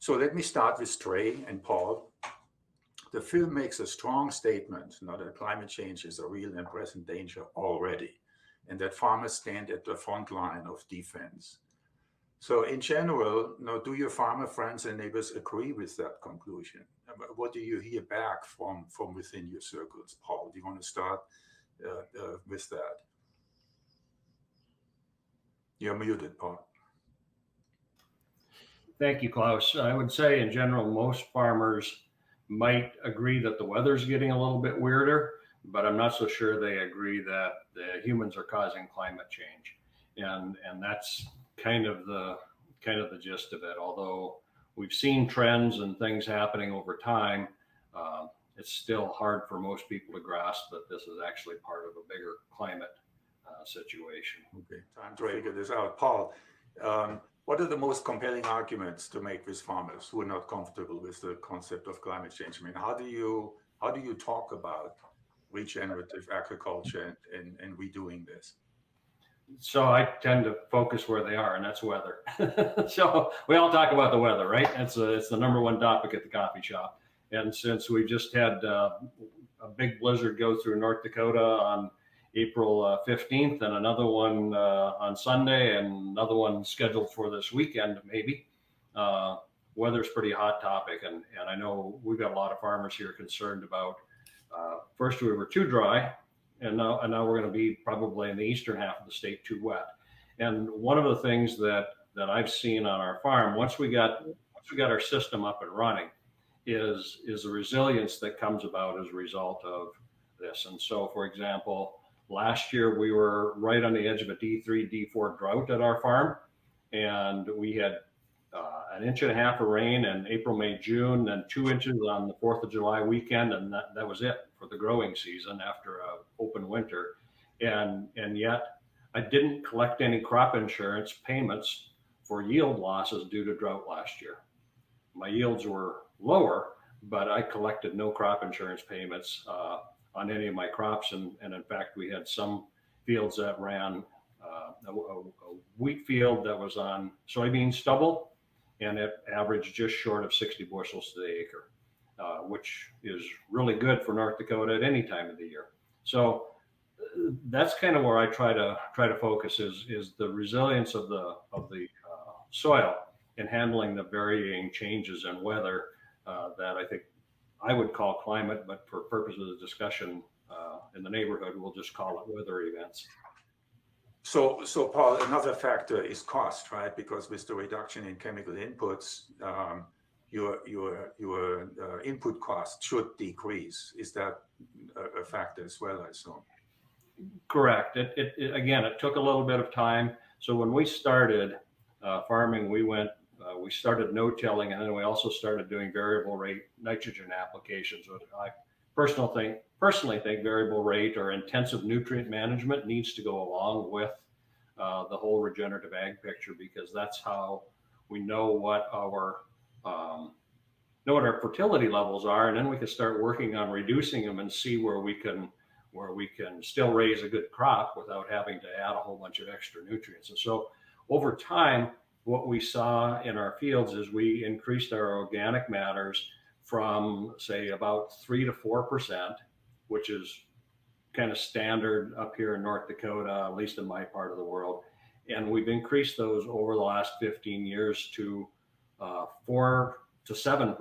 So let me start with Trey and Paul. The film makes a strong statement that climate change is a real and present danger already, and that farmers stand at the front line of defense. So in general, do your farmer friends and neighbors agree with that conclusion? What do you hear back from within your circles? Paul, do you want to start with that? You're muted, Paul. Thank you, Klaus. I would say in general, most farmers might agree that the weather's getting a little bit weirder, but I'm not so sure they agree that the humans are causing climate change. And that's kind of the gist of it. Although we've seen trends and things happening over time, it's still hard for most people to grasp that this is actually part of a bigger climate situation. Okay, time to figure this out. Paul, what are the most compelling arguments to make with farmers who are not comfortable with the concept of climate change? I mean, how do you talk about regenerative agriculture and redoing this? So I tend to focus where they are, and that's weather. So we all talk about the weather, right? It's the number one topic at the coffee shop. And since we just had a big blizzard go through North Dakota on April 15th, and another one on Sunday, and another one scheduled for this weekend, maybe. Weather's pretty hot topic, and I know we've got a lot of farmers here concerned about. First, we were too dry, and now we're going to be probably in the eastern half of the state too wet. And one of the things that I've seen on our farm, once we got our system up and running, is the resilience that comes about as a result of this. And so, for example, last year, we were right on the edge of a D3, D4 drought at our farm, and we had 1.5 inches of rain in April, May, June, and 2 inches on the 4th of July weekend, and that was it for the growing season after an open winter. And yet, I didn't collect any crop insurance payments for yield losses due to drought last year. My yields were lower, but I collected no crop insurance payments on any of my crops, and in fact, we had some fields that ran a wheat field that was on soybean stubble, and it averaged just short of 60 bushels to the acre, which is really good for North Dakota at any time of the year. So that's kind of where I try to focus is the resilience of the soil in handling the varying changes in weather that I think I would call climate, but for purposes of discussion in the neighborhood, we'll just call it weather events. So Paul, another factor is cost, right? Because with the reduction in chemical inputs, your input cost should decrease. Is that a factor as well, I assume? Correct. It took a little bit of time. So when we started farming, we started no-tilling, and then we also started doing variable rate nitrogen applications. I personally think variable rate or intensive nutrient management needs to go along with the whole regenerative ag picture, because that's how we know what our fertility levels are, and then we can start working on reducing them and see where we can still raise a good crop without having to add a whole bunch of extra nutrients. And so over time, what we saw in our fields is we increased our organic matters from, say, about 3 to 4%, which is kind of standard up here in North Dakota, at least in my part of the world. And we've increased those over the last 15 years to 4 to 7%.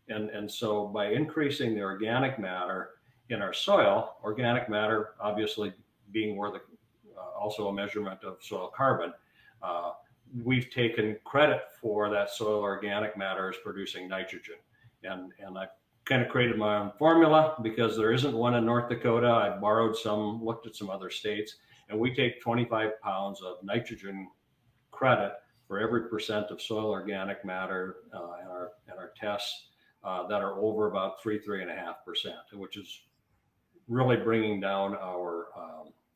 And so by increasing the organic matter in our soil, organic matter obviously being where also a measurement of soil carbon, we've taken credit for that soil organic matter as producing nitrogen. And I've kind of created my own formula because there isn't one in North Dakota. I borrowed some, looked at some other states, and we take 25 pounds of nitrogen credit for every percent of soil organic matter in our tests that are over about 3.5%, which is really bringing down our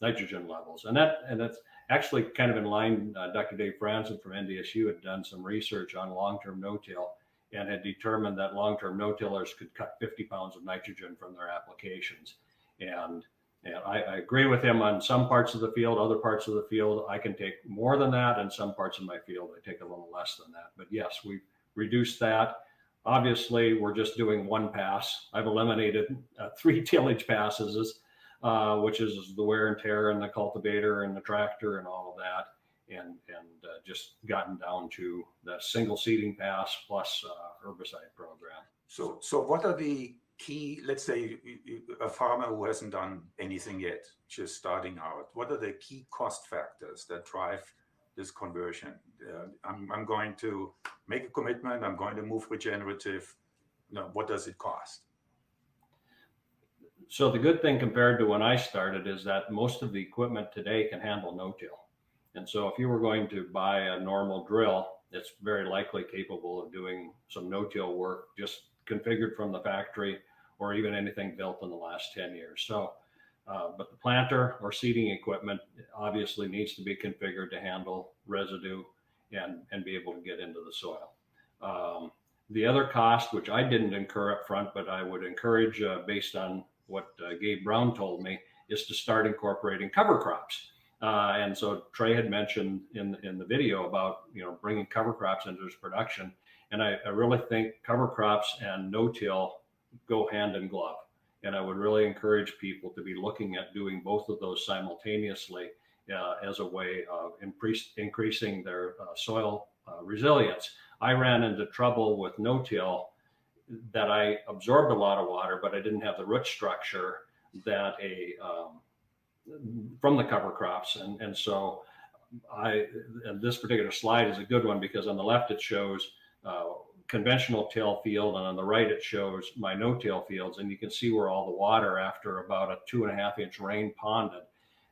nitrogen levels. And that's actually kind of in line. Dr. Dave Franzen from NDSU had done some research on long-term no-till and had determined that long-term no-tillers could cut 50 pounds of nitrogen from their applications. And I agree with him on some parts of the field. Other parts of the field, I can take more than that. And some parts of my field, I take a little less than that. But yes, we've reduce that. Obviously, we're just doing one pass. I've eliminated 3 tillage passes, which is the wear and tear and the cultivator and the tractor and all of that, and just gotten down to the single seeding pass plus herbicide program. So what are the key, let's say a farmer who hasn't done anything yet, just starting out, what are the key cost factors that drive this conversion? I'm going to make a commitment, I'm going to move regenerative. What does it cost? So the good thing compared to when I started is that most of the equipment today can handle no-till. And so if you were going to buy a normal drill, it's very likely capable of doing some no-till work, just configured from the factory, or even anything built in the last 10 years. So, but the planter or seeding equipment obviously needs to be configured to handle residue and be able to get into the soil. The other cost, which I didn't incur up front, but I would encourage based on what Gabe Brown told me, is to start incorporating cover crops. And so Trey had mentioned in the video about, bringing cover crops into his production. And I really think cover crops and no-till go hand in glove. And I would really encourage people to be looking at doing both of those simultaneously as a way of increasing their soil resilience. I ran into trouble with no-till that I absorbed a lot of water, but I didn't have the root structure that from the cover crops. And so and this particular slide is a good one because on the left it shows conventional till field, and on the right it shows my no-till fields, and you can see where all the water after about a 2.5-inch rain ponded.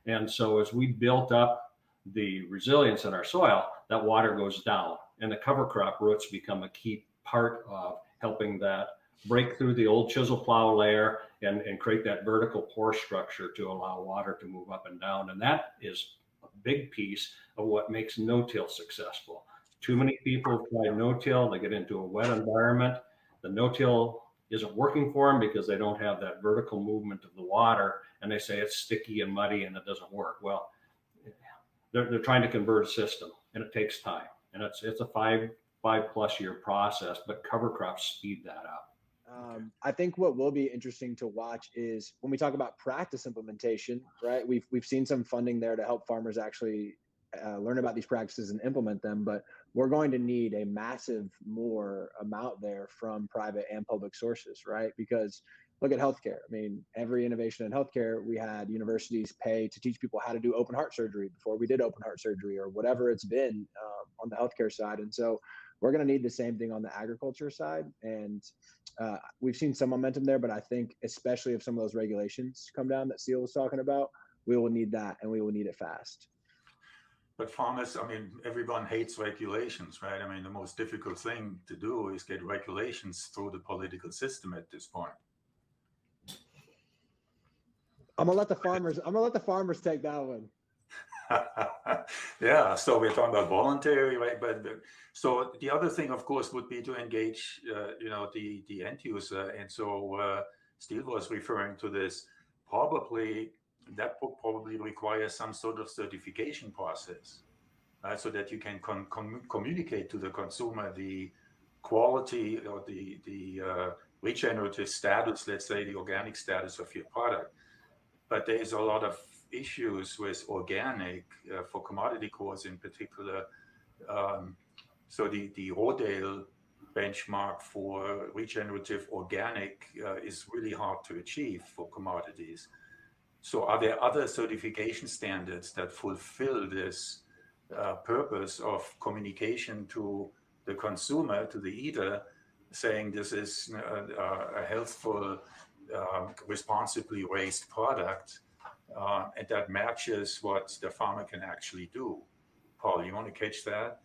And so as we built up the resilience in our soil, that water goes down, and the cover crop roots become a key part of helping that break through the old chisel plow layer and create that vertical pore structure to allow water to move up and down. And that is a big piece of what makes no-till successful. Too many people have tried no-till, they get into a wet environment. The no-till isn't working for them because they don't have that vertical movement of the water, and they say it's sticky and muddy and it doesn't work. Well, they're trying to convert a system, and it takes time. And it's a 5+ year process, but cover crops speed that up. I think what will be interesting to watch is when we talk about practice implementation, right? We've seen some funding there to help farmers actually learn about these practices and implement them, but we're going to need a massive more amount there from private and public sources, right? Because look at healthcare. I mean, every innovation in healthcare, we had universities pay to teach people how to do open heart surgery before we did open heart surgery, or whatever it's been on the healthcare side. And so we're going to need the same thing on the agriculture side. And we've seen some momentum there, but I think especially if some of those regulations come down that Seal was talking about, we will need that, and we will need it fast. But farmers, I mean, everyone hates regulations, right? I mean, the most difficult thing to do is get regulations through the political system at this point. I'm gonna let the farmers take that one. Yeah, so we're talking about voluntary, right? But so the other thing, of course, would be to engage, the end user. And so Steve was referring to this. Probably that would probably require some sort of certification process, so that you can communicate to the consumer the quality or the regenerative status, let's say the organic status of your product. But there's a lot of issues with organic for commodity crops in particular. So the Rodale benchmark for regenerative organic is really hard to achieve for commodities. So are there other certification standards that fulfill this purpose of communication to the consumer, to the eater, saying this is a healthful, responsibly raised product, and that matches what the farmer can actually do? Paul, you want to catch that?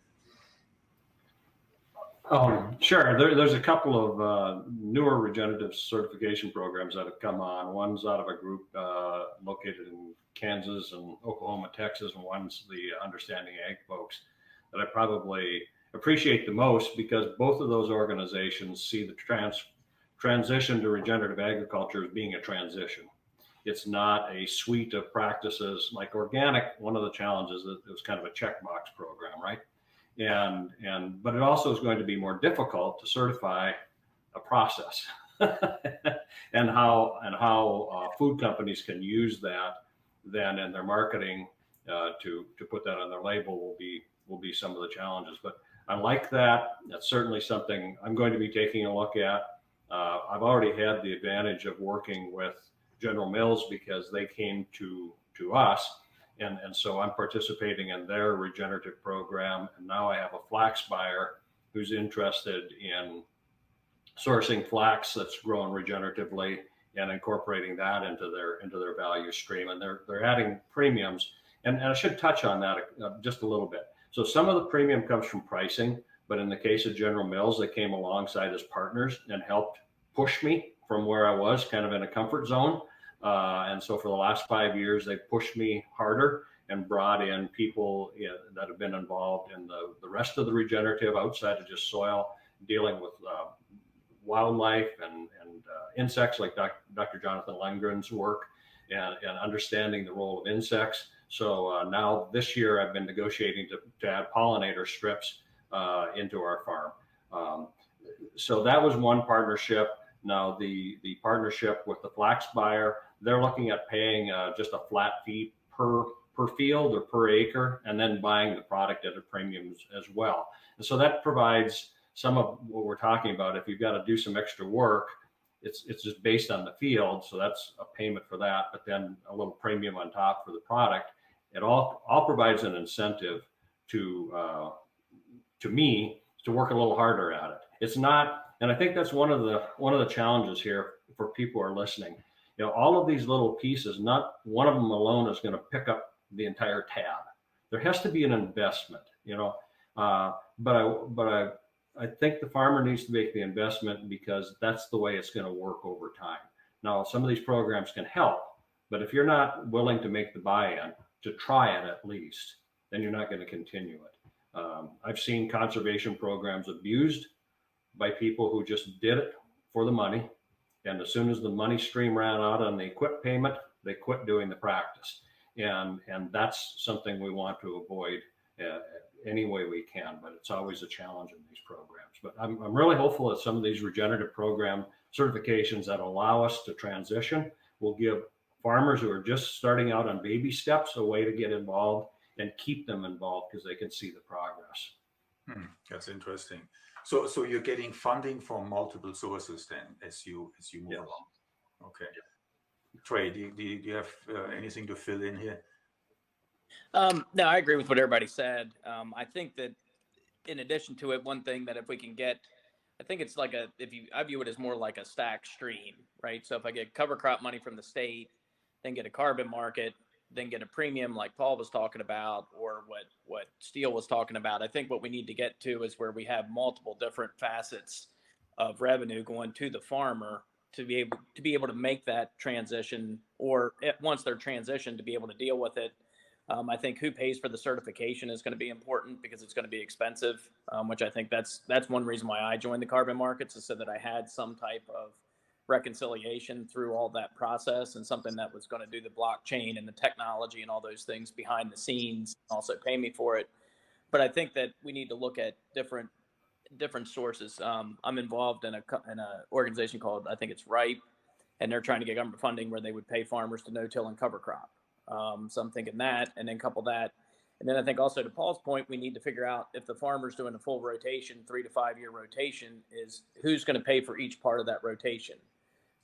Sure. There's a couple of newer regenerative certification programs that have come on. One's out of a group located in Kansas and Oklahoma, Texas, and one's the Understanding Ag folks that I probably appreciate the most, because both of those organizations see the transition to regenerative agriculture as being a transition. It's not a suite of practices like organic. One of the challenges is it was kind of a checkbox program, right? But it also is going to be more difficult to certify a process. and how food companies can use that then in their marketing to put that on their label will be some of the challenges. But I like that. That's certainly something I'm going to be taking a look at. I've already had the advantage of working with General Mills because they came to us, and so I'm participating in their regenerative program. And now I have a flax buyer who's interested in sourcing flax that's grown regeneratively and incorporating that into their value stream. And they're adding premiums. And I should touch on that just a little bit. So some of the premium comes from pricing, but in the case of General Mills, they came alongside as partners and helped push me from where I was kind of in a comfort zone. And so for the last 5 years, they pushed me harder and brought in people that have been involved in the rest of the regenerative outside of just soil, dealing with wildlife and insects like Dr. Jonathan Lengren's work and understanding the role of insects. So now this year I've been negotiating to add pollinator strips into our farm. So that was one partnership. Now the partnership with the flax buyer, they're looking at paying just a flat fee per field or per acre, and then buying the product at a premium as well. And so that provides some of what we're talking about. If you've got to do some extra work, it's just based on the field, so that's a payment for that, but then a little premium on top for the product. It all provides an incentive to me to work a little harder at it. It's not, and I think that's one of the challenges here for people who are listening. All of these little pieces, not one of them alone is going to pick up the entire tab. There has to be an investment, but I think the farmer needs to make the investment because that's the way it's going to work over time. Now, some of these programs can help, but if you're not willing to make the buy-in, to try it at least, then you're not going to continue it. I've seen conservation programs abused by people who just did it for the money. And as soon as the money stream ran out on the quit payment, they quit doing the practice. And that's something we want to avoid any way we can, but it's always a challenge in these programs. But I'm really hopeful that some of these regenerative program certifications that allow us to transition will give farmers who are just starting out on baby steps a way to get involved and keep them involved because they can see the progress. That's interesting. So you're getting funding from multiple sources then as you move Yes. along. Okay. Trey, do you have anything to fill in here? No, I agree with what everybody said. I think that in addition to it, one thing that if we can get, I think it's like I view it as more like a stack stream, right? So if I get cover crop money from the state, then get a carbon market, then get a premium like Paul was talking about, or what Steele was talking about. I think what we need to get to is where we have multiple different facets of revenue going to the farmer to be able to make that transition, or once they're transitioned, to be able to deal with it. I think who pays for the certification is going to be important because it's going to be expensive, which I think that's one reason why I joined the carbon markets, is so that I had some type of reconciliation through all that process, and something that was going to do the blockchain and the technology and all those things behind the scenes, also pay me for it. But I think that we need to look at different sources. I'm involved in a organization called, I think it's RIPE, and they're trying to get government funding where they would pay farmers to no-till and cover crop. So I'm thinking that, and then couple that. And then I think also to Paul's point, we need to figure out if the farmer's doing a full rotation, 3 to 5 year rotation, is who's going to pay for each part of that rotation.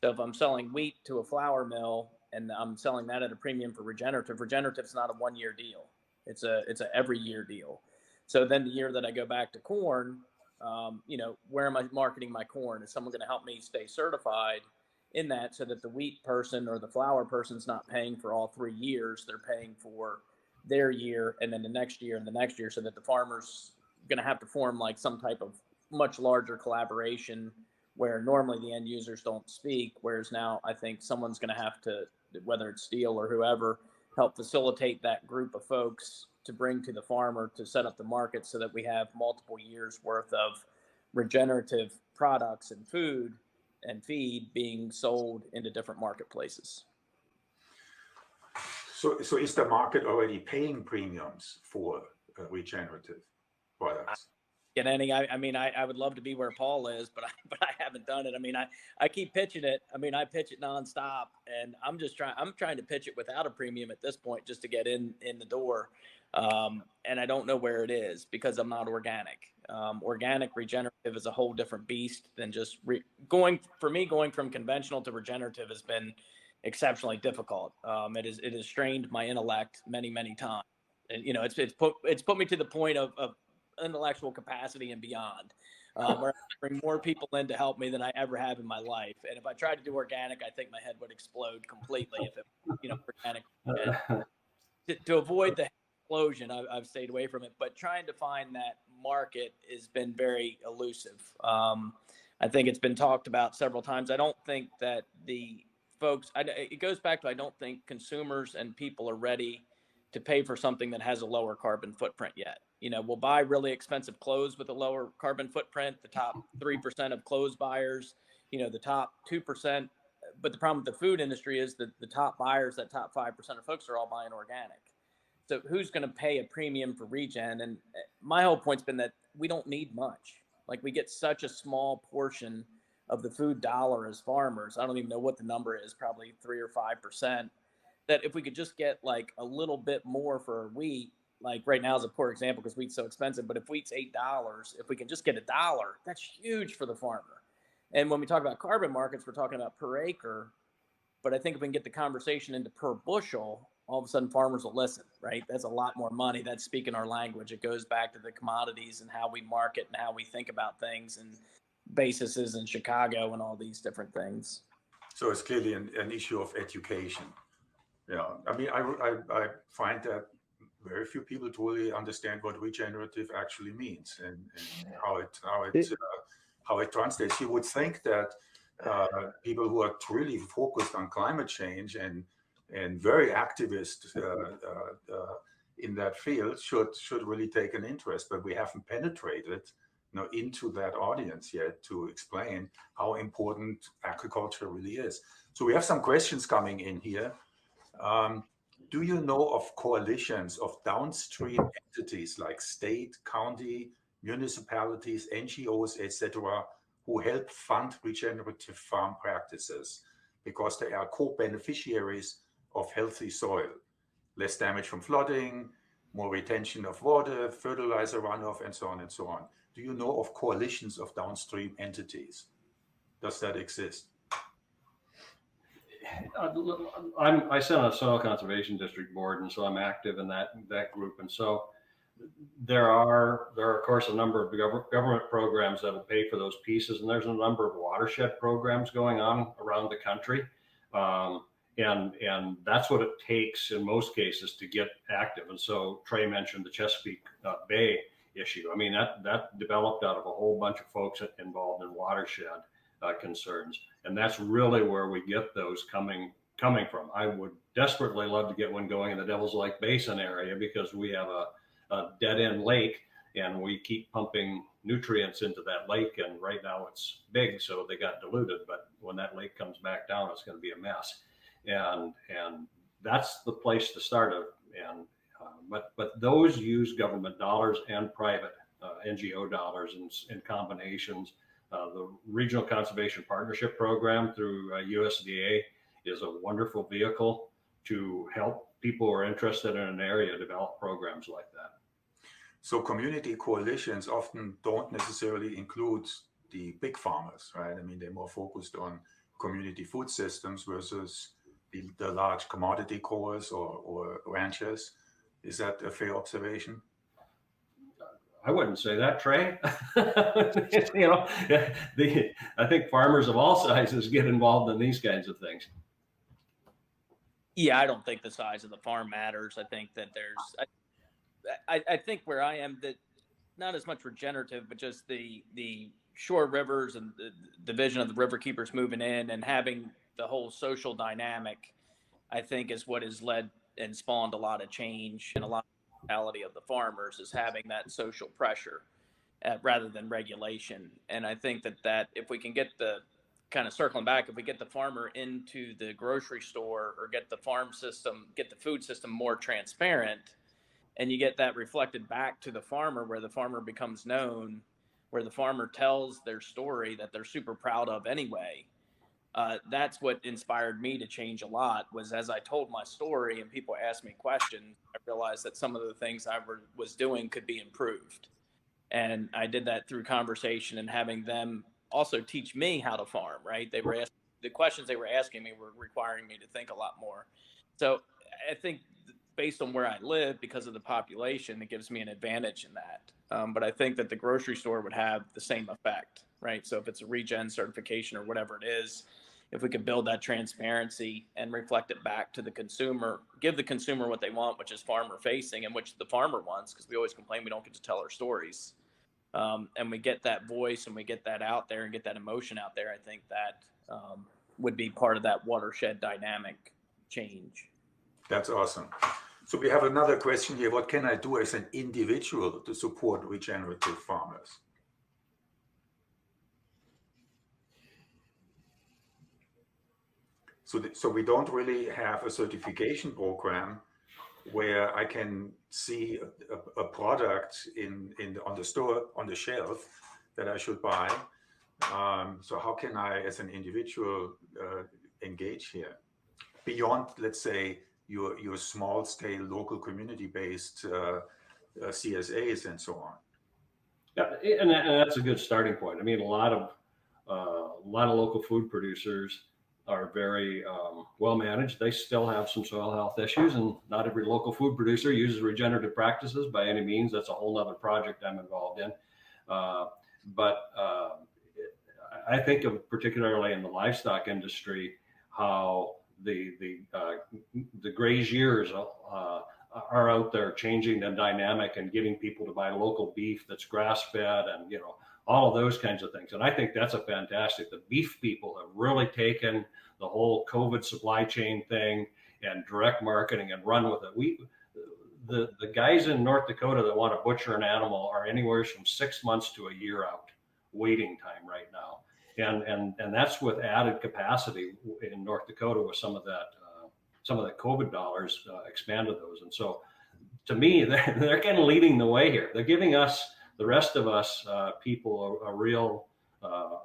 So if I'm selling wheat to a flour mill and I'm selling that at a premium for regenerative's not a 1 year deal. It's a every year deal. So then the year that I go back to corn, where am I marketing my corn? Is someone going to help me stay certified in that, so that the wheat person or the flour person's not paying for all 3 years? They're paying for their year and then the next year and the next year, so that the farmer's going to have to form like some type of much larger collaboration where normally the end users don't speak. Whereas now I think someone's going to have to, whether it's Steele or whoever, help facilitate that group of folks to bring to the farmer to set up the market, so that we have multiple years worth of regenerative products and food and feed being sold into different marketplaces. So is the market already paying premiums for regenerative? products? Get any. I mean, I would love to be where Paul is, but I haven't done it. I mean, I keep pitching it. I mean, I pitch it nonstop, and I'm trying to pitch it without a premium at this point, just to get in the door. And I don't know where it is because I'm not organic. Organic regenerative is a whole different beast than just going from conventional to regenerative has been exceptionally difficult. It has strained my intellect many times, and it's put me to the point of intellectual capacity and beyond, where I bring more people in to help me than I ever have in my life. And if I tried to do organic, I think my head would explode completely if it, organic. And to avoid the explosion, I've stayed away from it. But trying to find that market has been very elusive. I think it's been talked about several times. I don't think that the folks, it goes back to, I don't think consumers and people are ready to pay for something that has a lower carbon footprint yet. We'll buy really expensive clothes with a lower carbon footprint, the top 3% of clothes buyers, the top 2%. But the problem with the food industry is that the top buyers, that top 5% of folks, are all buying organic. So who's going to pay a premium for regen? And my whole point's been that we don't need much. Like, we get such a small portion of the food dollar as farmers. I don't even know what the number is, probably 3 or 5%. That if we could just get like a little bit more for wheat, like right now is a poor example because wheat's so expensive, but if wheat's $8, if we can just get $1, that's huge for the farmer. And when we talk about carbon markets, we're talking about per acre. But I think if we can get the conversation into per bushel, all of a sudden farmers will listen, right? That's a lot more money. That's speaking our language. It goes back to the commodities and how we market and how we think about things and bases in Chicago and all these different things. So it's clearly an issue of education. Yeah, I mean, I find that very few people truly understand what regenerative actually means and how it translates. You would think that people who are truly focused on climate change and very activist in that field should really take an interest, but we haven't penetrated into that audience yet to explain how important agriculture really is. So we have some questions coming in here. Do you know of coalitions of downstream entities like state, county, municipalities, NGOs, etc., who help fund regenerative farm practices because they are co-beneficiaries of healthy soil, less damage from flooding, more retention of water, fertilizer runoff, and so on and so on? Do you know of coalitions of downstream entities? Does that exist? I sit on a soil conservation district board, and so I'm active in that group. And so there are of course a number of government programs that will pay for those pieces, and there's a number of watershed programs going on around the country, and that's what it takes in most cases to get active. And so Trey mentioned the Chesapeake Bay issue. I mean, that developed out of a whole bunch of folks involved in watershed concerns, and that's really where we get those coming from. I would desperately love to get one going in the Devil's Lake Basin area because we have a dead-end lake, and we keep pumping nutrients into that lake, and right now it's big, so they got diluted, but when that lake comes back down, it's going to be a mess, and that's the place to start it. And but those use government dollars and private NGO dollars in combinations. The Regional Conservation Partnership Program through USDA is a wonderful vehicle to help people who are interested in an area develop programs like that. So community coalitions often don't necessarily include the big farmers, right? I mean, they're more focused on community food systems versus the large commodity growers or ranchers. Is that a fair observation? I wouldn't say that, Trey. I think farmers of all sizes get involved in these kinds of things. Yeah, I don't think the size of the farm matters. I think that I think where I am, that not as much regenerative, but just the shore rivers and the vision of the river keepers moving in and having the whole social dynamic, I think, is what has led and spawned a lot of change and a lot of mentality of the farmers, is having that social pressure rather than regulation. And I think that if we can get the kind of circling back, if we get the farmer into the grocery store or get the farm system, get the food system more transparent, and you get that reflected back to the farmer, where the farmer becomes known, where the farmer tells their story that they're super proud of anyway. That's what inspired me to change a lot, was as I told my story and people asked me questions, I realized that some of the things I was doing could be improved. And I did that through conversation and having them also teach me how to farm, right? They were the questions they were asking me were requiring me to think a lot more. So I think based on where I live, because of the population, it gives me an advantage in that. But I think that the grocery store would have the same effect, right? So if it's a regen certification or whatever it is, if we could build that transparency and reflect it back to the consumer, give the consumer what they want, which is farmer facing, and which the farmer wants, because we always complain we don't get to tell our stories. And we get that voice and we get that out there and get that emotion out there. I think that would be part of that watershed dynamic change. That's awesome. So we have another question here. What can I do as an individual to support regenerative farmers? So we don't really have a certification program where I can see a product on the store, on the shelf, that I should buy. So how can I, as an individual, engage here beyond, let's say, your small scale, local community-based CSAs and so on? Yeah, and that's a good starting point. I mean, a lot of local food producers are very well managed. They still have some soil health issues, and not every local food producer uses regenerative practices by any means. That's a whole other project I'm involved in. But I think of particularly in the livestock industry, how the graziers are out there changing the dynamic and getting people to buy local beef that's grass fed, and all of those kinds of things. And I think that's a fantastic. The beef people have really taken the whole COVID supply chain thing and direct marketing and run with it. The guys in North Dakota that want to butcher an animal are anywhere from 6 months to a year out waiting time right now. And that's with added capacity in North Dakota with some of the COVID dollars expanded those. And so to me, they're kind of leading the way here. They're giving us, the rest of us people, a real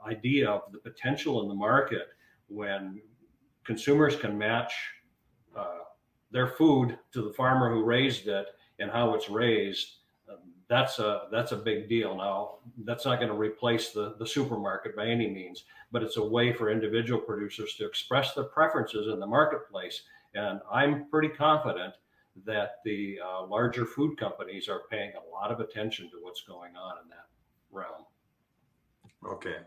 idea of the potential in the market when consumers can match their food to the farmer who raised it and how it's raised. That's a big deal. Now, that's not going to replace the supermarket by any means, but it's a way for individual producers to express their preferences in the marketplace. And I'm pretty confident that the larger food companies are paying a lot of attention to what's going on in that realm. Okay.